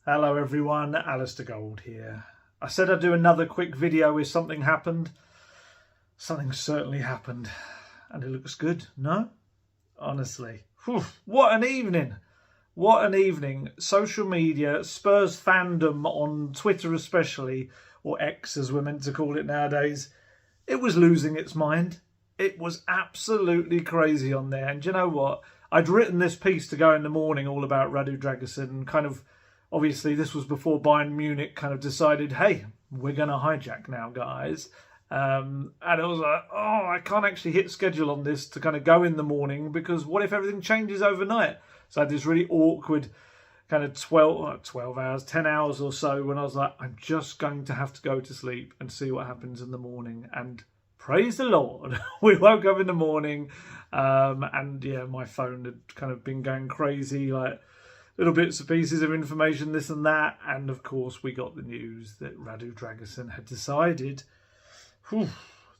Hello everyone, Alistair Gold here. I said I'd do another quick video if something happened. Something certainly happened. And it looks good, no? Honestly. Whew, what an evening. What an evening. Social media, Spurs fandom on Twitter especially, or X as we're meant to call it nowadays, it was losing its mind. It was absolutely crazy on there. And you know what? I'd written this piece to go in the morning all about Radu Dragusin, and kind of, obviously this was before Bayern Munich kind of decided, hey, we're going to hijack now, guys. And it was like, oh, I can't actually hit schedule on this to kind of go in the morning because what if everything changes overnight? So I had this really awkward kind of 12 hours, 10 hours or so when I was like, I'm just going to have to go to sleep and see what happens in the morning. And praise the Lord, we woke up in the morning and yeah, my phone had kind of been going crazy, like little bits and pieces of information, this and that. And of course, we got the news that Radu Dragusin had decided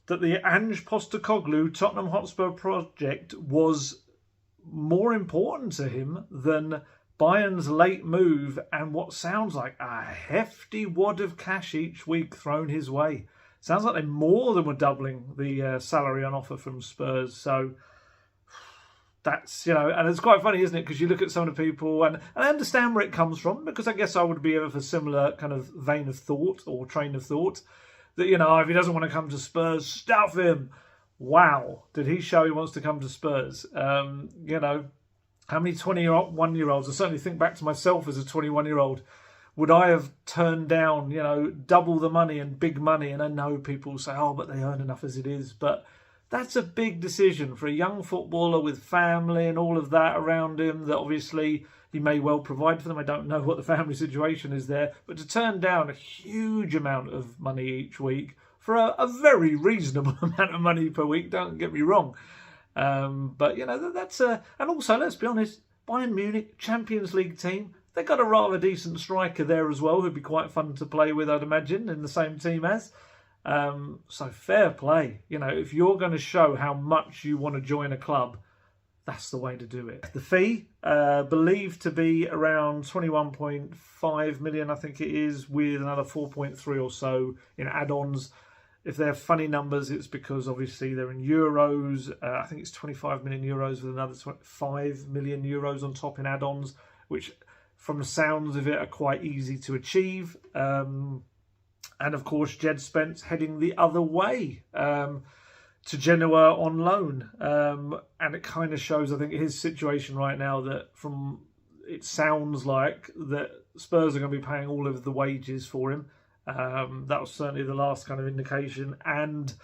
that the Ange Postecoglou Tottenham Hotspur project was more important to him than Bayern's late move and what sounds like a hefty wad of cash each week thrown his way. Sounds like they more than were doubling the salary on offer from Spurs. So that's, and it's quite funny, isn't it? Because you look at some of the people, and I understand where it comes from, because I guess I would be of a similar kind of vein of thought or train of thought that, if he doesn't want to come to Spurs, stuff him. Wow, did he show he wants to come to Spurs? How many 21-year-olds, I certainly think back to myself as a 21-year-old, would I have turned down, double the money and big money? And I know people say, oh, but they earn enough as it is. But that's a big decision for a young footballer with family and all of that around him that obviously he may well provide for them. I don't know what the family situation is there. But to turn down a huge amount of money each week for a very reasonable amount of money per week, don't get me wrong. But, that's and also, let's be honest, Bayern Munich, Champions League team, they've got a rather decent striker there as well, who'd be quite fun to play with, I'd imagine, in the same team as. So fair play. If you're going to show how much you want to join a club, that's the way to do it. The fee, believed to be around 21.5 million, I think it is, with another 4.3 or so in add-ons. If they're funny numbers, it's because obviously they're in euros. I think it's 25 million euros with another 5 million euros on top in add-ons, which from the sounds of it are quite easy to achieve. And of course, Jed Spence heading the other way to Genoa on loan. And it kind of shows, I think, his situation right now that it sounds like that Spurs are going to be paying all of the wages for him. That was certainly the last kind of indication. And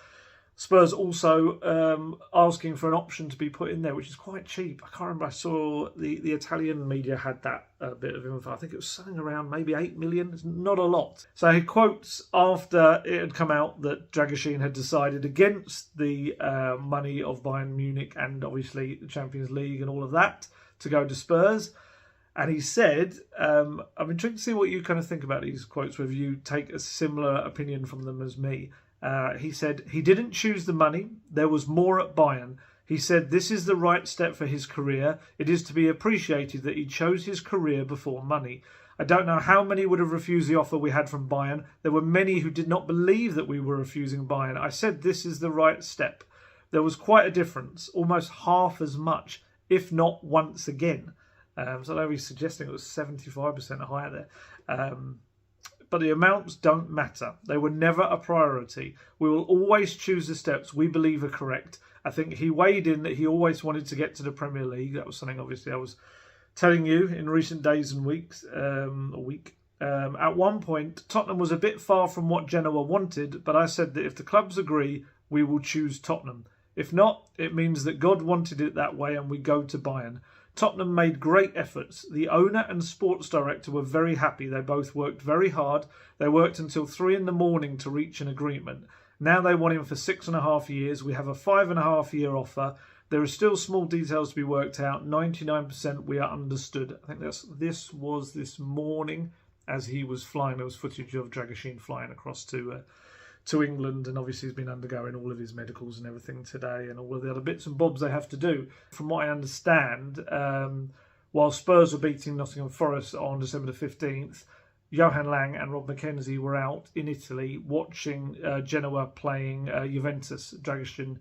Spurs also asking for an option to be put in there, which is quite cheap. I can't remember. I saw the Italian media had that bit of info. I think it was something around maybe 8 million. It's not a lot. So he quotes after it had come out that Dragusin had decided against the money of Bayern Munich and obviously the Champions League and all of that to go to Spurs. And he said, I'm intrigued to see what you kind of think about these quotes, whether you take a similar opinion from them as me. He said, he didn't choose the money. There was more at Bayern. He said, this is the right step for his career. It is to be appreciated that he chose his career before money. I don't know how many would have refused the offer we had from Bayern. There were many who did not believe that we were refusing Bayern. I said, this is the right step. There was quite a difference, almost half as much, if not once again. So I know he's suggesting it was 75% higher there. But the amounts don't matter. They were never a priority. We will always choose the steps we believe are correct. I think he weighed in that he always wanted to get to the Premier League. That was something, obviously, I was telling you in recent days and weeks, at one point, Tottenham was a bit far from what Genoa wanted, but I said that if the clubs agree, we will choose Tottenham. If not, it means that God wanted it that way and we go to Bayern. Tottenham made great efforts. The owner and sports director were very happy. They both worked very hard. They worked until 3 a.m. to reach an agreement. Now they want him for 6.5 years. We have a 5.5-year offer. There are still small details to be worked out. 99% we are understood. I think this was this morning as he was flying. There was footage of Dragusin flying across to England, and obviously he's been undergoing all of his medicals and everything today and all of the other bits and bobs they have to do. From what I understand, while Spurs were beating Nottingham Forest on December the 15th, Johan Lang and Rob McKenzie were out in Italy watching Genoa playing Juventus. Dragoshin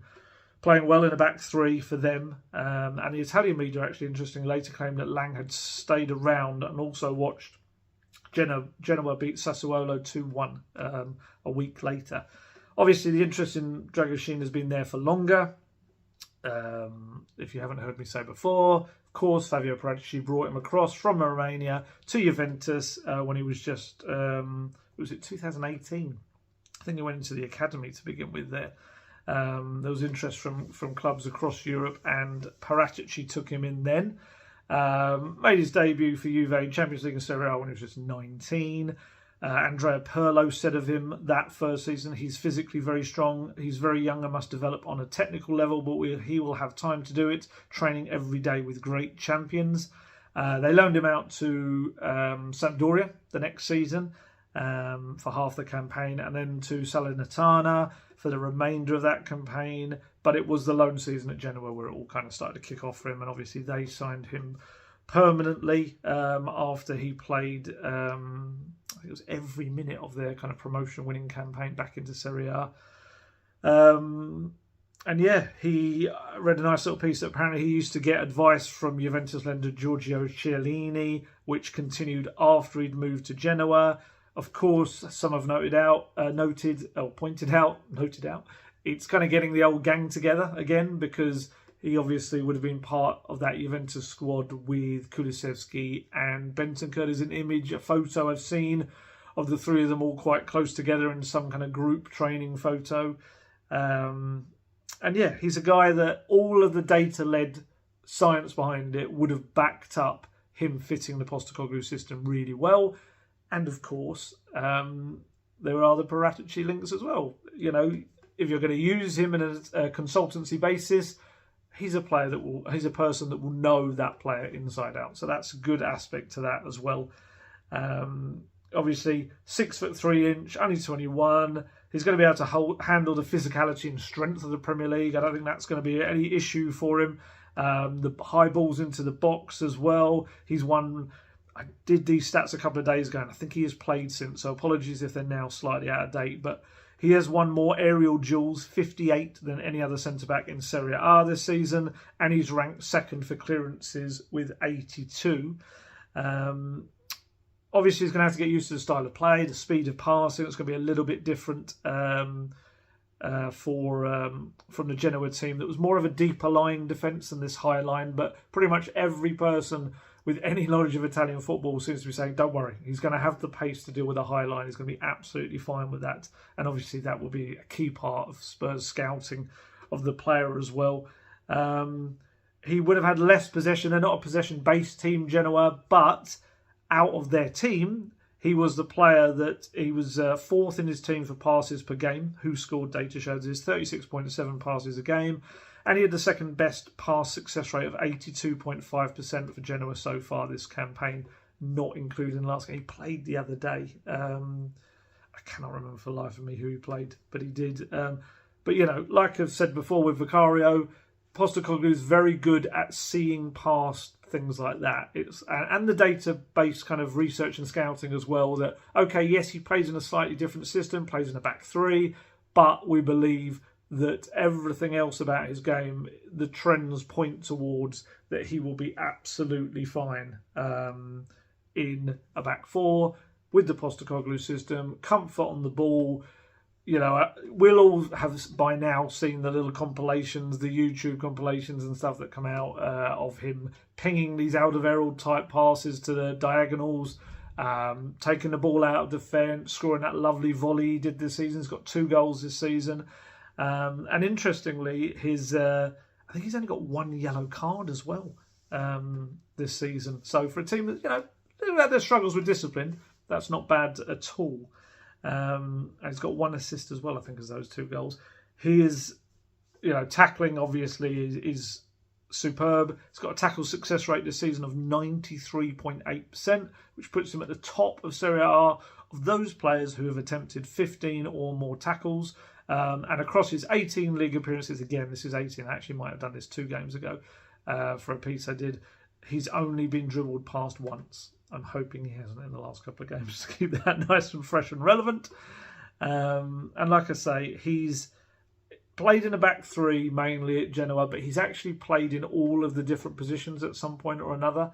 playing well in a back three for them. And the Italian media actually, interestingly, later claimed that Lang had stayed around and also watched Genoa beat Sassuolo 2-1 a week later. Obviously, the interest in Dragoshin has been there for longer. If you haven't heard me say before, of course, Fabio Paratici brought him across from Romania to Juventus when he was just, was it 2018? I think he went into the academy to begin with there. There was interest from clubs across Europe, and Paratici took him in then. Made his debut for Juve in Champions League and Serie A when he was just 19. Andrea Pirlo said of him that first season, he's physically very strong, he's very young and must develop on a technical level, but he will have time to do it, training every day with great champions. They loaned him out to Sampdoria the next season for half the campaign, and then to Salernitana for the remainder of that campaign. But it was the loan season at Genoa where it all kind of started to kick off for him, and obviously they signed him permanently after he played I think it was every minute of their kind of promotion winning campaign back into Serie A. And yeah, he read a nice little piece that apparently he used to get advice from Juventus lender Giorgio Chiellini, which continued after he'd moved to Genoa. Of course, some have noted out, it's kind of getting the old gang together again, because he obviously would have been part of that Juventus squad with Kulusevski and Bentancur. There's an image, a photo I've seen of the three of them all quite close together in some kind of group training photo. And yeah, he's a guy that all of the data-led science behind it would have backed up him fitting the Postecoglou system really well. And of course, there are the Paratici links as well. You know, if you're going to use him in a consultancy basis, he's a person that will know that player inside out. So that's a good aspect to that as well. Obviously, 6'3", only 21. He's going to be able to handle the physicality and strength of the Premier League. I don't think that's going to be any issue for him. The high balls into the box as well. He's won. I did these stats a couple of days ago, and I think he has played since. So apologies if they're now slightly out of date, but he has won more aerial duels, 58, than any other centre-back in Serie A this season, and he's ranked second for clearances with 82. Obviously, he's going to have to get used to the style of play, the speed of passing. It's going to be a little bit different from the Genoa team that was more of a deeper line defence than this high line, but pretty much every person with any knowledge of Italian football seems to be saying, don't worry, he's going to have the pace to deal with a high line. He's going to be absolutely fine with that. And obviously that will be a key part of Spurs' scouting of the player as well. He would have had less possession. They're not a possession-based team, Genoa, but out of their team, he was the player that he was fourth in his team for passes per game. Who scored data shows this, 36.7 passes a game. And he had the second best pass success rate of 82.5% for Genoa so far this campaign, not including the last game. He played the other day. I cannot remember for the life of me who he played, but he did. But, you know, like I've said before with Vicario, Postecoglou is very good at seeing past things like that. And the data-based kind of research and scouting as well, that, okay, yes, he plays in a slightly different system, plays in a back three, but we believe that everything else about his game, the trends point towards that he will be absolutely fine in a back four with the Postecoglou system, comfort on the ball. You know, we'll all have by now seen the little compilations, the YouTube compilations and stuff that come out of him pinging these out-of-aerial type passes to the diagonals, taking the ball out of defence, scoring that lovely volley he did this season. He's got 2 goals this season. And interestingly, I think he's only got 1 yellow card as well this season. So for a team that, you know, they've had their struggles with discipline, that's not bad at all. And he's got 1 assist as well, I think, as those 2 goals. He is, you know, tackling obviously is superb. He's got a tackle success rate this season of 93.8%, which puts him at the top of Serie A of those players who have attempted 15 or more tackles. And across his 18 league appearances, again, this is 18, I actually might have done this 2 games ago for a piece I did. he's only been dribbled past once. I'm hoping he hasn't in the last couple of games to keep that nice and fresh and relevant. And like I say, he's played in a back three mainly at Genoa, but he's actually played in all of the different positions at some point or another,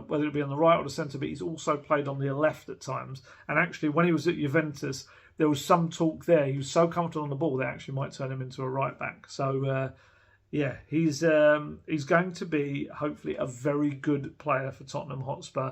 whether it be on the right or the centre, but he's also played on the left at times. And actually, when he was at Juventus, there was some talk there. He was so comfortable on the ball, they actually might turn him into a right back. So, yeah, he's going to be, hopefully, a very good player for Tottenham Hotspur.